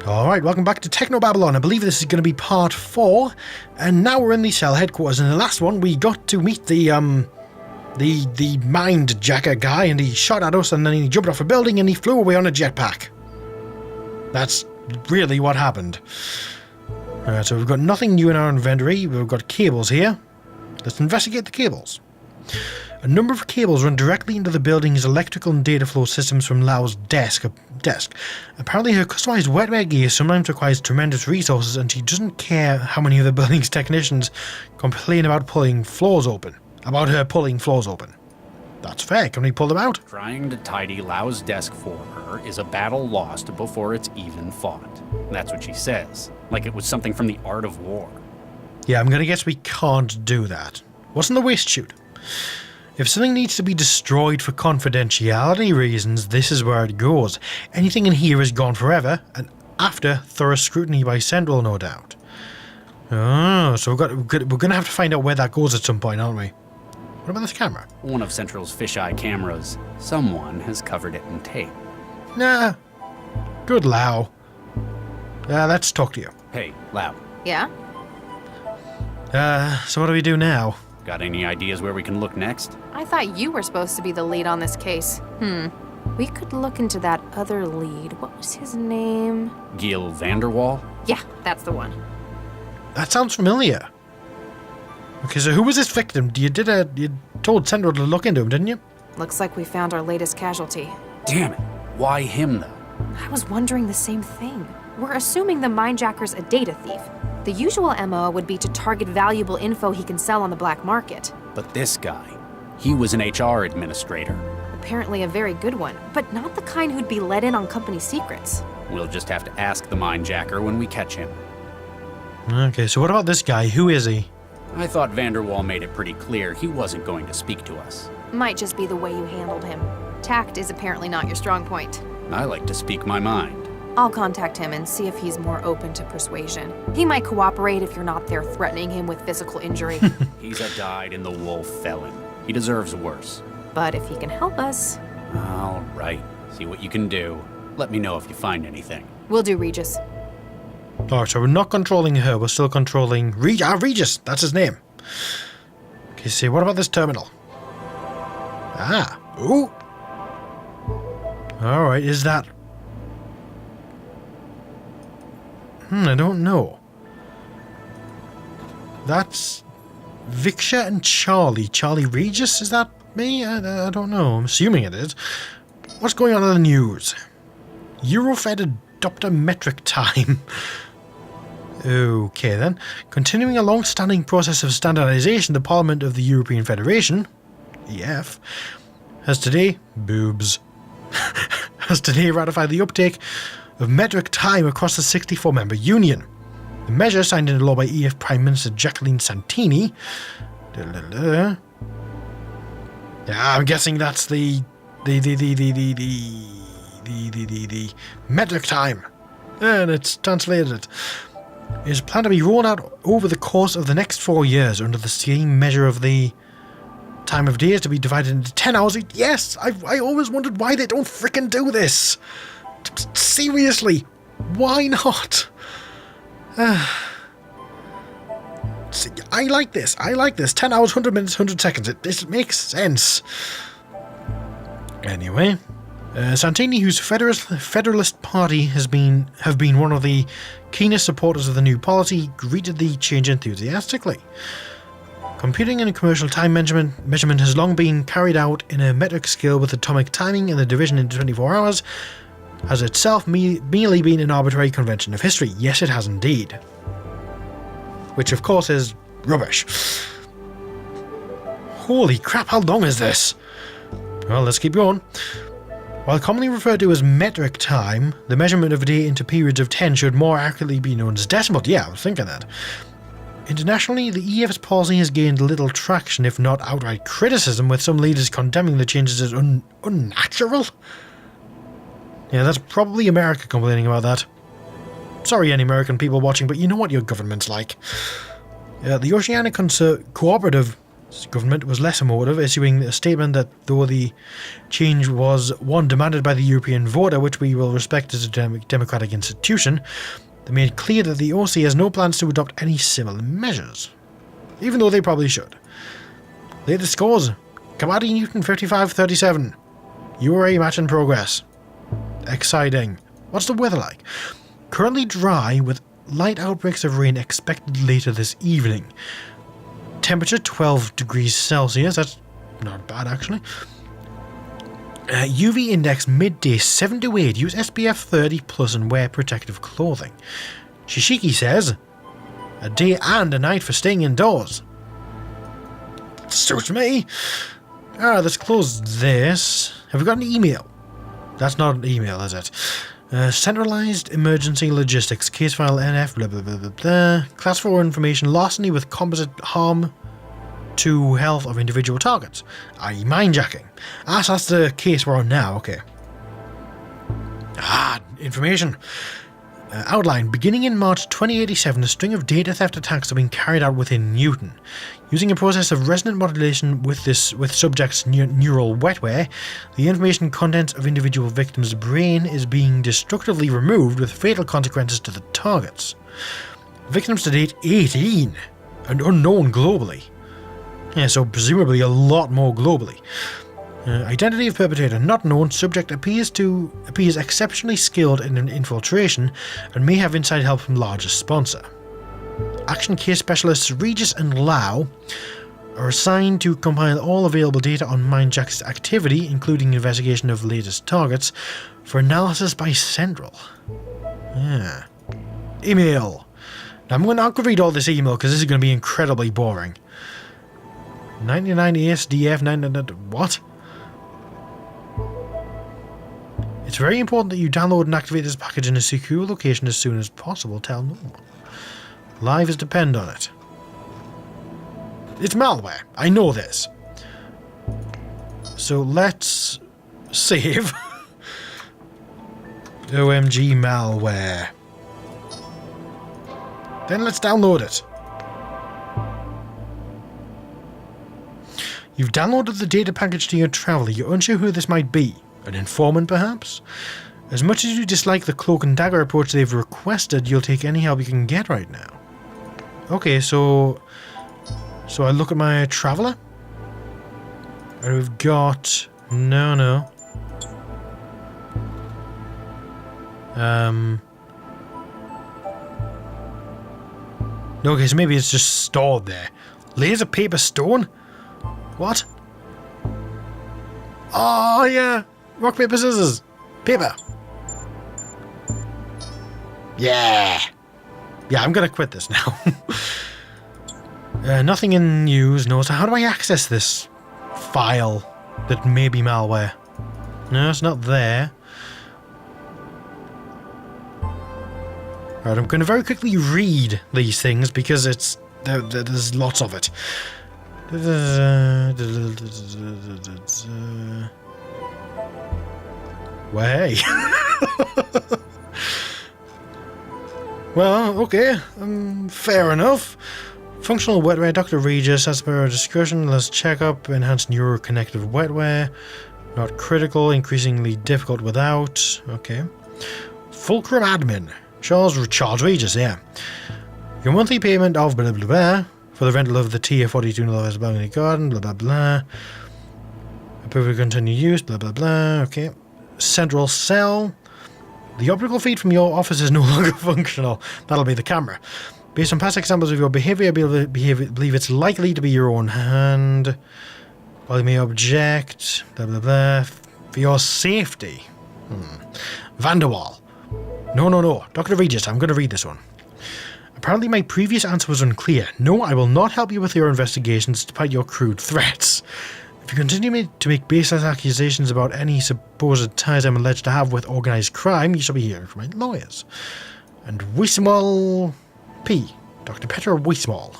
Alright, welcome back to Technobabylon. I believe this is going to be part 4, and now we're in the cell headquarters. In the last one, we got to meet the mind jacker guy, and he shot at us, and then he jumped off a building, and he flew away on a jetpack. That's really what happened. Alright, so we've got nothing new in our inventory. We've got cables here. Let's investigate the cables. A number of cables run directly into the building's electrical and data flow systems from Lau's desk. Apparently her customized wetware gear sometimes requires tremendous resources, and she doesn't care how many of the building's technicians complain about her pulling floors open. That's fair. Can we pull them out? Trying to tidy Lau's desk for her is a battle lost before it's even fought. That's what she says, like it was something from the art of war. Yeah, I'm gonna guess we can't do that. What's in the waste chute? If something needs to be destroyed for confidentiality reasons, this is where it goes. Anything in here is gone forever, and after thorough scrutiny by Central, no doubt. Oh, so we're going to have to find out where that goes at some point, aren't we? What about this camera? One of Central's fisheye cameras. Someone has covered it in tape. Nah. Good Lau. Let's talk to you. Hey, Lau. Yeah? So what do we do now? Got any ideas where we can look next? I thought you were supposed to be the lead on this case. We could look into that other lead. What was his name? Gil Vanderwall? Yeah, that's the one. That sounds familiar. Okay, so who was this victim? You told Central to look into him, didn't you? Looks like we found our latest casualty. Damn it. Why him, though? I was wondering the same thing. We're assuming the mindjacker's a data thief. The usual MO would be to target valuable info he can sell on the black market. But this guy, he was an HR administrator. Apparently a very good one, but not the kind who'd be let in on company secrets. We'll just have to ask the mindjacker when we catch him. Okay, so what about this guy? Who is he? I thought Vanderwall made it pretty clear he wasn't going to speak to us. Might just be the way you handled him. Tact is apparently not your strong point. I like to speak my mind. I'll contact him and see if he's more open to persuasion. He might cooperate if you're not there threatening him with physical injury. He's a dyed-in-the-wool felon. He deserves worse. But if he can help us... All right. See what you can do. Let me know if you find anything. Will do, Regis. Alright, so we're not controlling her, we're still controlling Regis, that's his name. Okay, see, what about this terminal? Ooh. Alright, is that... I don't know. That's Viksha and Charlie. Charlie Regis, is that me? I don't know. I'm assuming it is. What's going on in the news? Eurofed adopter metric time. Okay then. Continuing a long-standing process of standardization, the Parliament of the European Federation, EF, has today ratified the uptake of metric time across the 64-member union. The measure, signed into law by EF Prime Minister Jacqueline Santini. Yeah, I'm guessing that's the metric time, and it's translated it. It is planned to be rolled out over the course of the next 4 years under the same measure of the time of days to be divided into 10 hours. Yes, I always wondered why they don't frickin' do this. Seriously, why not? See, I like this. 10 hours, 100 minutes, 100 seconds. It makes sense. Anyway, Santini, whose Federalist Party have been one of the keenest supporters of the new policy, greeted the change enthusiastically. Computing and commercial time measurement has long been carried out in a metric scale with atomic timing, and the division into 24 hours has itself merely been an arbitrary convention of history. Yes, it has indeed. Which, of course, is rubbish. Holy crap, how long is this? Well, let's keep going. While commonly referred to as metric time, the measurement of a day into periods of 10 should more accurately be known as decimal. Yeah, I was thinking that. Internationally, the EF's policy has gained little traction, if not outright criticism, with some leaders condemning the changes as unnatural. Yeah, that's probably America complaining about that. Sorry, any American people watching, but you know what your government's like. The Oceanic Cooperative government was less emotive, issuing a statement that though the change was one demanded by the European voter, which we will respect as a democratic institution, they made clear that the OC has no plans to adopt any similar measures, even though they probably should. Latest scores: Kamadi Newton 55-37. URA match in progress. Exciting. What's the weather like? Currently dry with light outbreaks of rain expected later this evening. Temperature 12 degrees Celsius. That's not bad actually. UV index midday 7 to 8. Use SPF 30 plus and wear protective clothing. Shishiki says, a day and a night for staying indoors. Suits me. Alright, let's close this. Have we got an email? That's not an email, is it? Centralized emergency logistics. Case file NF blah blah blah blah blah. Class 4 information larceny with composite harm to health of individual targets, i.e. mindjacking. Ah, so that's the case we're on now, okay. Information. Outline. Beginning in March 2087, a string of data theft attacks have been carried out within Newton. Using a process of resonant modulation with subjects' neural wetware, the information content of individual victims' brain is being destructively removed with fatal consequences to the targets. Victims to date 18 and unknown globally. Yeah, so presumably a lot more globally. Identity of perpetrator not known. Subject appears exceptionally skilled in an infiltration and may have inside help from largest sponsor. Action case specialists Regis and Lau are assigned to compile all available data on Mindjack's activity, including investigation of latest targets, for analysis by Central. Yeah. Email. Now I'm not going to read all this email because this is going to be incredibly boring. 99 ASDF 99. What? It's very important that you download and activate this package in a secure location as soon as possible. Tell no one. Lives depend on it. It's malware. I know this. So let's save. OMG malware. Then let's download it. You've downloaded the data package to your traveler. You're unsure who this might be. An informant, perhaps? As much as you dislike the cloak and dagger approach they've requested, you'll take any help you can get right now. Okay, so I look at my traveler. And we've got... No. Okay, so maybe it's just stored there. Laser paper stone? What? Oh, yeah. Rock, paper, scissors. Paper. Yeah. Yeah, I'm gonna quit this now. Nothing in news. No, so how do I access this file that may be malware? No, it's not there. Right, I'm going to very quickly read these things because there's lots of it. Well, hey. Well, okay. Fair enough. Functional wetware, Dr. Regis, as per our discussion, let's check up, enhanced neuroconnective wetware. Not critical, increasingly difficult without. Okay. Fulcrum admin. Charles Regis, yeah. Your monthly payment of blah blah blah for the rental of the tier 42 $42 balcony garden, blah blah blah. Approve to continue use, blah blah blah. Okay. Central cell. The optical feed from your office is no longer functional. That'll be the camera. Based on past examples of your behavior, I believe it's likely to be your own hand. While you may object, blah blah blah. For your safety. Vanderwall. No. Dr. Regis, I'm going to read this one. Apparently my previous answer was unclear. No, I will not help you with your investigations despite your crude threats. If you continue to make baseless accusations about any supposed ties I'm alleged to have with organised crime, you shall be hearing from my lawyers. And Wismal P. Dr. Petra Wismal.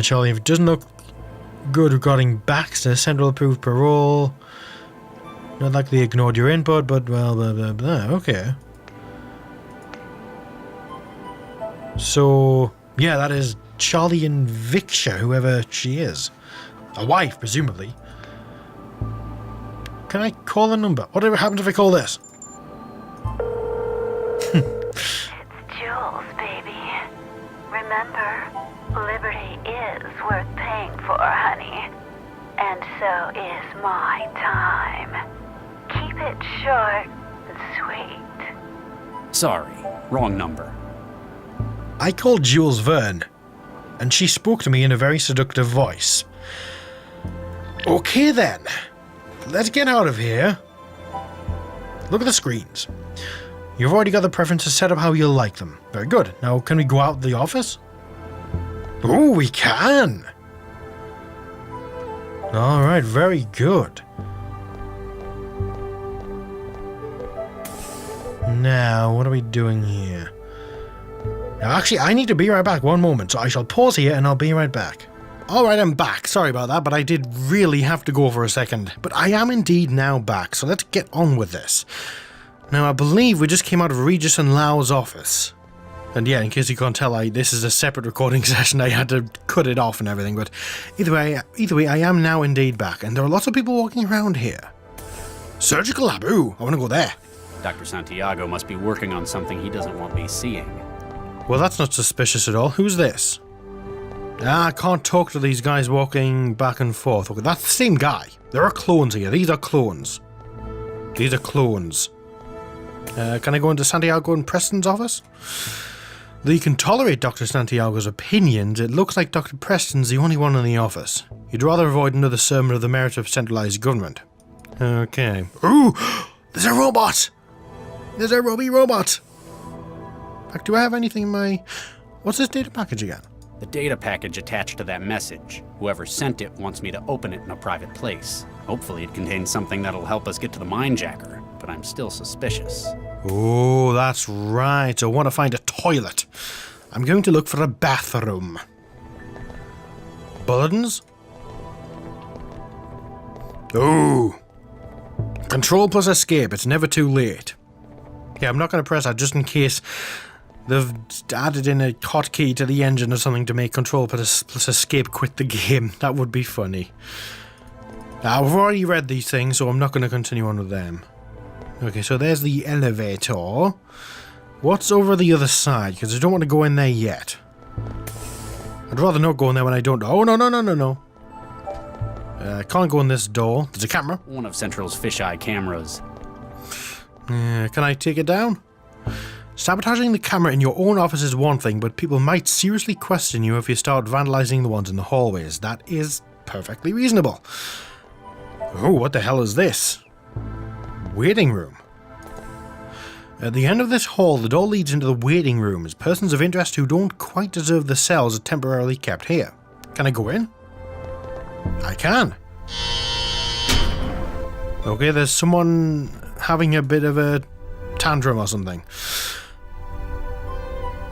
Charlie, if it doesn't look good regarding Baxter, Central approved parole. Not likely ignored your input, but well, blah, blah, blah. Okay. So, Yeah, that is Charlie Invictia, whoever she is. A wife, presumably. Can I call the number? Whatever happens if I call this? It's Jules, baby. Remember, liberty is worth paying for, honey. And so is my time. Keep it short and sweet. Sorry, wrong number. I called Jules Verne, and she spoke to me in a very seductive voice. Okay then, let's get out of here. Look at the screens. You've already got the preferences set up how you'll like them. Very good. Now, can we go out the office? Oh, we can! Alright, very good. Now, what are we doing here? Now, actually, I need to be right back. One moment, so I shall pause here and I'll be right back. Alright, I'm back. Sorry about that, but I did really have to go for a second. But I am indeed now back, so let's get on with this. Now, I believe we just came out of Regis and Lau's office. And yeah, in case you can't tell, this is a separate recording session. I had to cut it off and everything, but either way, I am now indeed back, and there are lots of people walking around here. Surgical lab, ooh, I want to go there. Dr. Santiago must be working on something he doesn't want me seeing. Well, that's not suspicious at all. Who's this? I can't talk to these guys walking back and forth. Okay, that's the same guy. There are clones here. These are clones. These are clones. Can I go into Santiago and Preston's office? Though you can tolerate Dr. Santiago's opinions, it looks like Dr. Preston's the only one in the office. You'd rather avoid another sermon of the merit of centralized government. Okay. Ooh! There's a robot! There's a robot! In fact, do I have anything in my... What's this data package again? The data package attached to that message. Whoever sent it wants me to open it in a private place. Hopefully it contains something that'll help us get to the minejacker, but I'm still suspicious. Oh, that's right. I want to find a toilet. I'm going to look for a bathroom. Bulletins? Oh. Control plus escape. It's never too late. Yeah, I'm not going to press that just in case they've added in a hotkey to the engine or something to make control plus escape quit the game. That would be funny. I've already read these things, so I'm not going to continue on with them. Okay, so there's the elevator. What's over the other side? Because I don't want to go in there yet. I'd rather not go in there when I don't... Oh, no. I can't go in this door. There's a camera. One of Central's fisheye cameras. Can I take it down? Sabotaging the camera in your own office is one thing, but people might seriously question you if you start vandalizing the ones in the hallways. That is perfectly reasonable. Oh, what the hell is this? Waiting room. At the end of this hall, the door leads into the waiting rooms. Persons of interest who don't quite deserve the cells are temporarily kept here. Can I go in? I can. Okay, there's someone having a bit of a tantrum or something.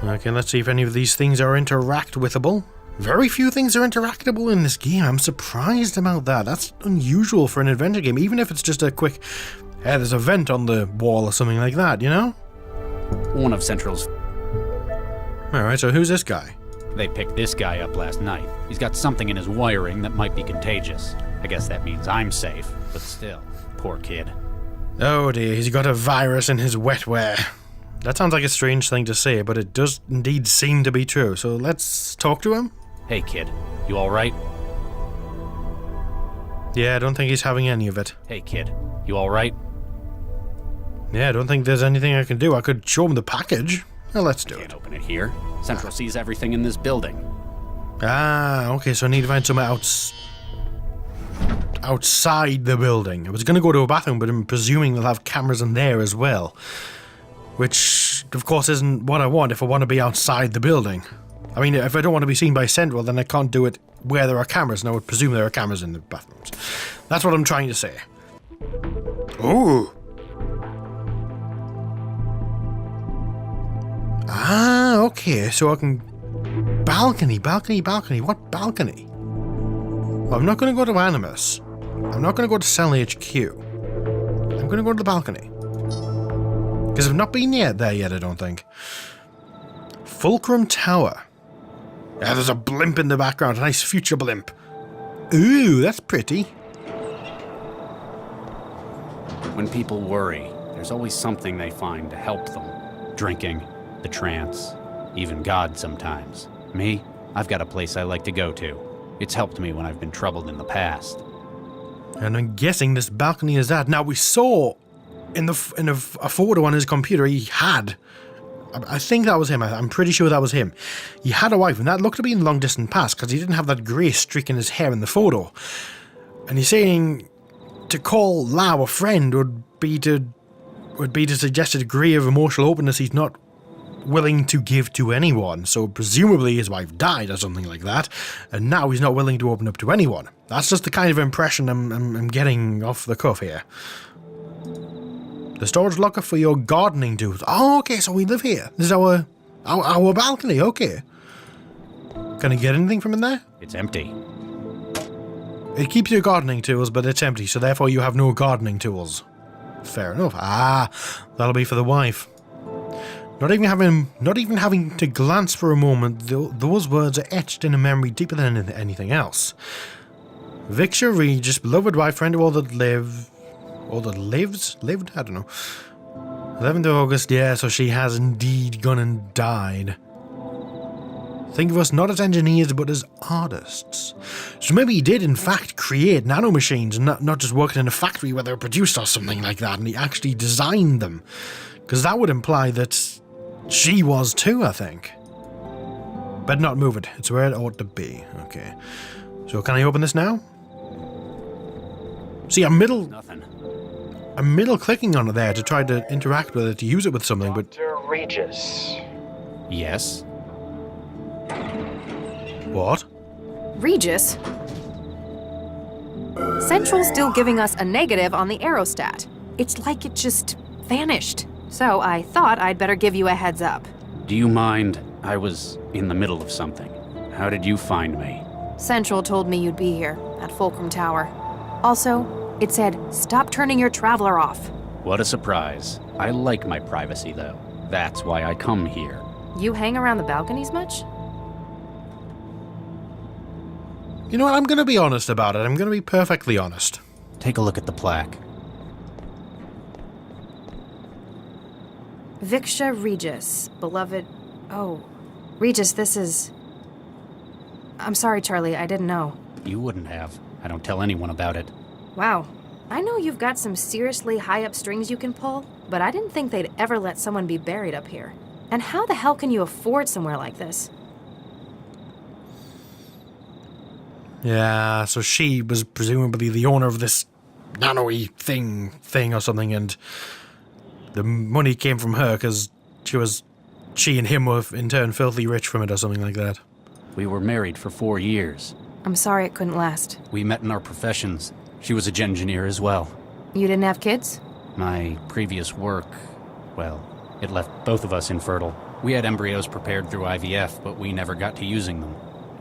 Okay, let's see if any of these things are interactable. Very few things are interactable in this game. I'm surprised about that. That's unusual for an adventure game, even if it's just a quick... Yeah, there's a vent on the wall or something like that, you know? One of Central's... Alright, so who's this guy? They picked this guy up last night. He's got something in his wiring that might be contagious. I guess that means I'm safe, but still, poor kid. Oh dear, he's got a virus in his wetware. That sounds like a strange thing to say, but it does indeed seem to be true, so let's talk to him? Hey kid, you alright? Yeah, I don't think he's having any of it. Hey kid, you alright? Yeah, I don't think there's anything I can do. I could show him the package. Well, let's do it. Can't open it here. Central sees everything in this building. Ah, okay, so I need to find somewhere outside the building. I was going to go to a bathroom, but I'm presuming they'll have cameras in there as well. Which, of course, isn't what I want if I want to be outside the building. I mean, if I don't want to be seen by Central, then I can't do it where there are cameras, and I would presume there are cameras in the bathrooms. That's what I'm trying to say. Ooh. Ah, okay, so I can... Balcony. What balcony? Well, I'm not going to go to Animus. I'm not going to go to Cell HQ. I'm going to go to the balcony. Because I've not been there yet, I don't think. Fulcrum Tower. Yeah, there's a blimp in the background, a nice future blimp. Ooh, that's pretty. When people worry, there's always something they find to help them. Drinking, the trance, even God sometimes. Me, I've got a place I like to go to. It's helped me when I've been troubled in the past. And I'm guessing this balcony is that. Now, we saw in a photo on his computer, he had... I think that was him. I'm pretty sure that was him. He had a wife, and that looked to be in long distant past, because he didn't have that grey streak in his hair in the photo. And he's saying to call Lau a friend would be to suggest a degree of emotional openness he's not willing to give to anyone. So presumably his wife died or something like that, and now he's not willing to open up to anyone. That's just the kind of impression I'm getting off the cuff here. The storage locker for your gardening tools. Oh, okay, so we live here. This is our balcony, okay. Can I get anything from in there? It's empty. It keeps your gardening tools, but it's empty, so therefore you have no gardening tools. Fair enough. Ah, that'll be for the wife. Not even having to glance for a moment, those words are etched in a memory deeper than anything else. Victor Regis, beloved wife, friend of all that live... All that lived? I don't know. 11th of August, yeah, so she has indeed gone and died. Think of us not as engineers, but as artists. So maybe he did, in fact, create nanomachines, and not just working in a factory where they were produced or something like that, and he actually designed them. Because that would imply that she was too, I think. Better not move it. It's where it ought to be. Okay. So can I open this now? See, I'm middle clicking on it there to try to interact with it, to use it with something, but... Dr. Regis. Yes? What? Regis? Central's still giving us a negative on the aerostat. It's like it just vanished. So I thought I'd better give you a heads up. Do you mind? I was in the middle of something. How did you find me? Central told me you'd be here, at Fulcrum Tower. Also, it said, stop turning your traveler off. What a surprise. I like my privacy, though. That's why I come here. You hang around the balconies much? You know what, I'm going to be honest about it. I'm going to be perfectly honest. Take a look at the plaque. Victor Regis, beloved... Oh, Regis, this is... I'm sorry, Charlie, I didn't know. You wouldn't have. I don't tell anyone about it. Wow. I know you've got some seriously high-up strings you can pull, but I didn't think they'd ever let someone be buried up here. And how the hell can you afford somewhere like this? Yeah, so she was presumably the owner of this nano-y thing or something, and the money came from her because she and him were in turn filthy rich from it or something like that. We were married for 4 years. I'm sorry it couldn't last. We met in our professions. She was a engineer as well. You didn't have kids? My previous work, well, it left both of us infertile. We had embryos prepared through IVF, but we never got to using them.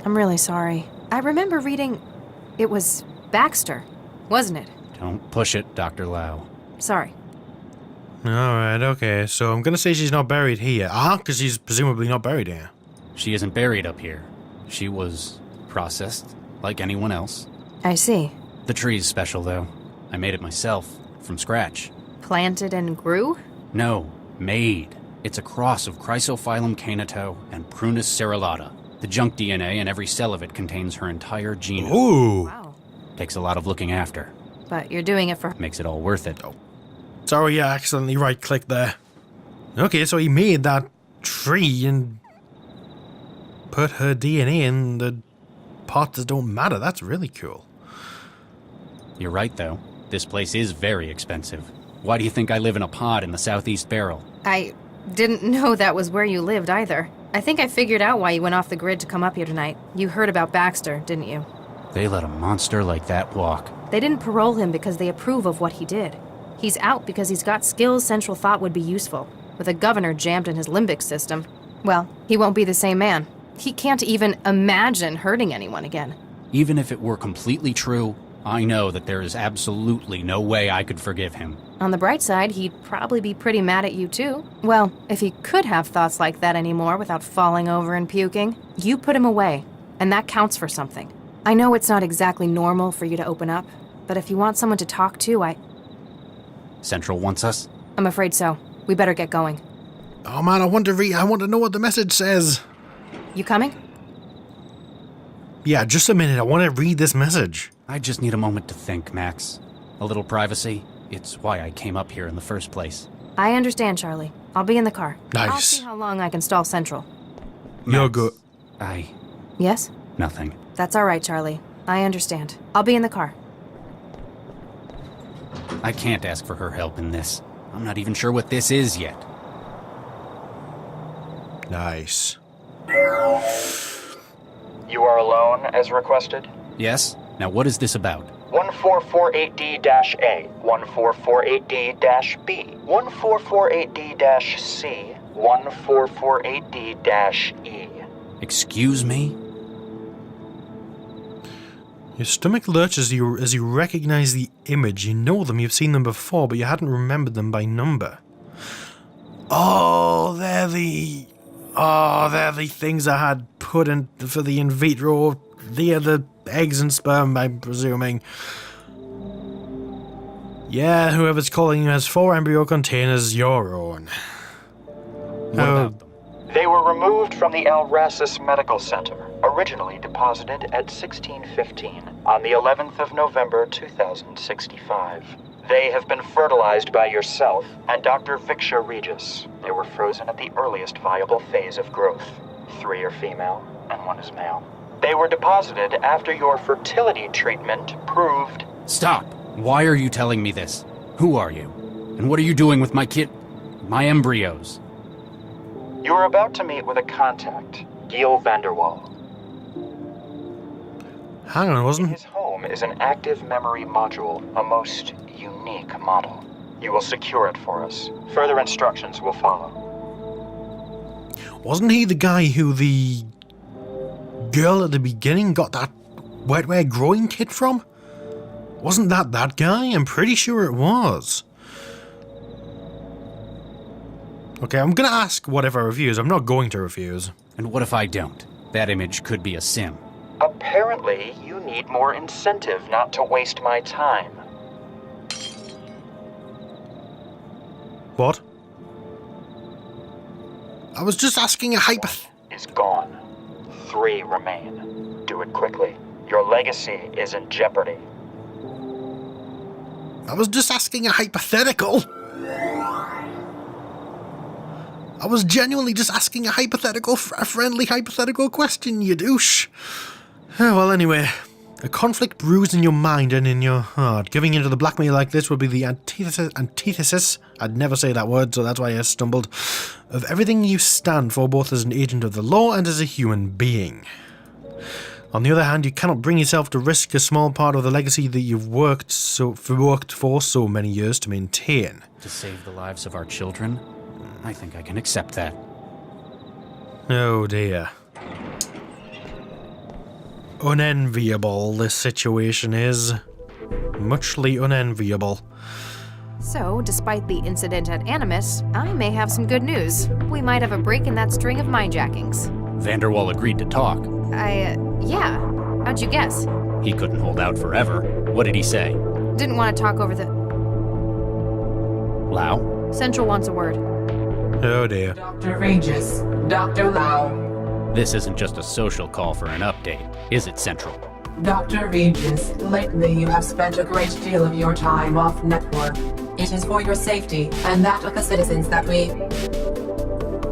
I'm really sorry. I remember reading... It was Baxter, wasn't it? Don't push it, Dr. Lau. Sorry. Alright, okay, so I'm gonna say she's not buried here. Because she's presumably not buried here. She isn't buried up here. She was processed, like anyone else. I see. The tree's special, though. I made it myself, from scratch. Planted and grew? No, made. It's a cross of Chrysophyllum caneto and Prunus cerulata. The junk DNA in every cell of it contains her entire genome. Ooh! Wow. Takes a lot of looking after. But you're doing it for... Makes it all worth it. Oh. Sorry, I accidentally right-clicked there. Okay, so he made that tree and put her DNA in the parts that don't matter. That's really cool. You're right, though. This place is very expensive. Why do you think I live in a pod in the southeast barrel? I didn't know that was where you lived either. I think I figured out why you went off the grid to come up here tonight. You heard about Baxter, didn't you? They let a monster like that walk. They didn't parole him because they approve of what he did. He's out because he's got skills Central thought would be useful. With a governor jammed in his limbic system, well, he won't be the same man. He can't even imagine hurting anyone again. Even if it were completely true, I know that there is absolutely no way I could forgive him. On the bright side, he'd probably be pretty mad at you too. Well, if he could have thoughts like that anymore without falling over and puking. You put him away, and that counts for something. I know it's not exactly normal for you to open up, but if you want someone to talk to, Central wants us? I'm afraid so. We better get going. Oh man, I want to know what the message says. You coming? Yeah, just a minute. I want to read this message. I just need a moment to think, Max. A little privacy. It's why I came up here in the first place. I understand, Charlie. I'll be in the car. Nice. I'll see how long I can stall Central. You're Max, good. Yes? Nothing. That's all right, Charlie. I understand. I'll be in the car. I can't ask for her help in this. I'm not even sure what this is yet. Nice. You are alone, as requested? Yes? Now what is this about? 1448D-A, 1448D-B, 1448D-C, 1448D-E. Excuse me? Your stomach lurches as you recognize the image. You know them, you've seen them before, but you hadn't remembered them by number. Oh, they're the things I had put in for the in vitro. They're the eggs and sperm, I'm presuming. Yeah, whoever's calling you has 4 embryo containers, your own. What about them? They were removed from the Alracis Medical Center, originally deposited at 1615 on the 11th of November 2065. They have been fertilized by yourself and Dr. Viksha Regis. They were frozen at the earliest viable phase of growth. 3 are female and 1 is male. They were deposited after your fertility treatment proved... Stop! Why are you telling me this? Who are you? And what are you doing with my my embryos? You are about to meet with a contact, Giel Vanderwall. Hang on, wasn't His home is an active memory module, a most unique model. You will secure it for us. Further instructions will follow. Wasn't he the guy who the girl at the beginning got that wetware growing kit from? Wasn't that guy? I'm pretty sure it was. Okay, I'm gonna ask what if I refuse. I'm not going to refuse. And what if I don't? That image could be a sim. Apparently, you need more incentive not to waste my time. What? I was just asking a Is gone. 3 remain. Do it quickly. Your legacy is in jeopardy. I was just asking a hypothetical. I was genuinely just asking a friendly hypothetical question, you douche. Well, anyway, a conflict brews in your mind and in your heart. Giving into the blackmail like this would be the antithesis, I'd never say that word, so that's why I stumbled, of everything you stand for, both as an agent of the law and as a human being. On the other hand, you cannot bring yourself to risk a small part of the legacy that you've worked for so many years to maintain. To save the lives of our children? I think I can accept that. Oh dear. Unenviable this situation is. Muchly unenviable. So, despite the incident at Animus, I may have some good news. We might have a break in that string of mindjackings. Vanderwall agreed to talk. Yeah. How'd you guess? He couldn't hold out forever. What did he say? Didn't want to talk over the... Lau? Central wants a word. Oh dear. Dr. Regis, Dr. Lau. This isn't just a social call for an update, is it, Central? Dr. Regis, lately you have spent a great deal of your time off network. It is for your safety and that of the citizens that we...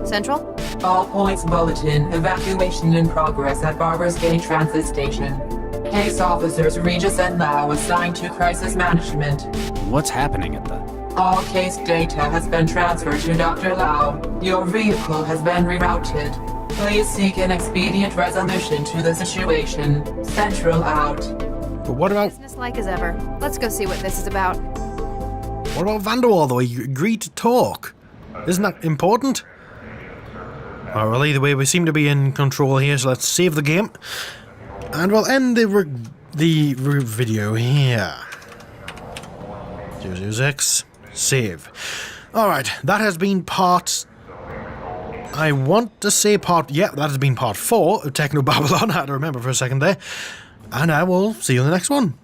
Central? All points bulletin, evacuation in progress at Barber's Gate Transit Station. Case officers Regis and Lau assigned to crisis management. What's happening at the... All case data has been transferred to Dr. Lau. Your vehicle has been rerouted. Please seek an expedient resolution to the situation. Central out. But what about Business-like as ever. Let's go see what this is about. Vanderwall though? He agreed to talk. Isn't that important? Oh, well, either way, we seem to be in control here, so let's save the game. And we'll end the the video here. 006. Save. Alright, that has been part... I want to say part... Yeah, that has been part 4 of Technobabylon. I had to remember for a second there. And I will see you in the next one.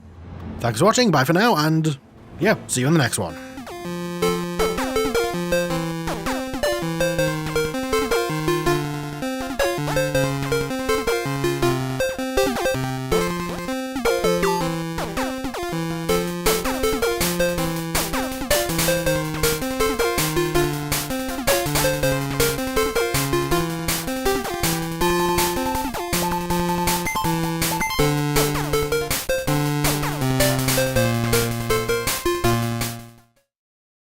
Thanks for watching, bye for now, and... yeah, see you in the next one.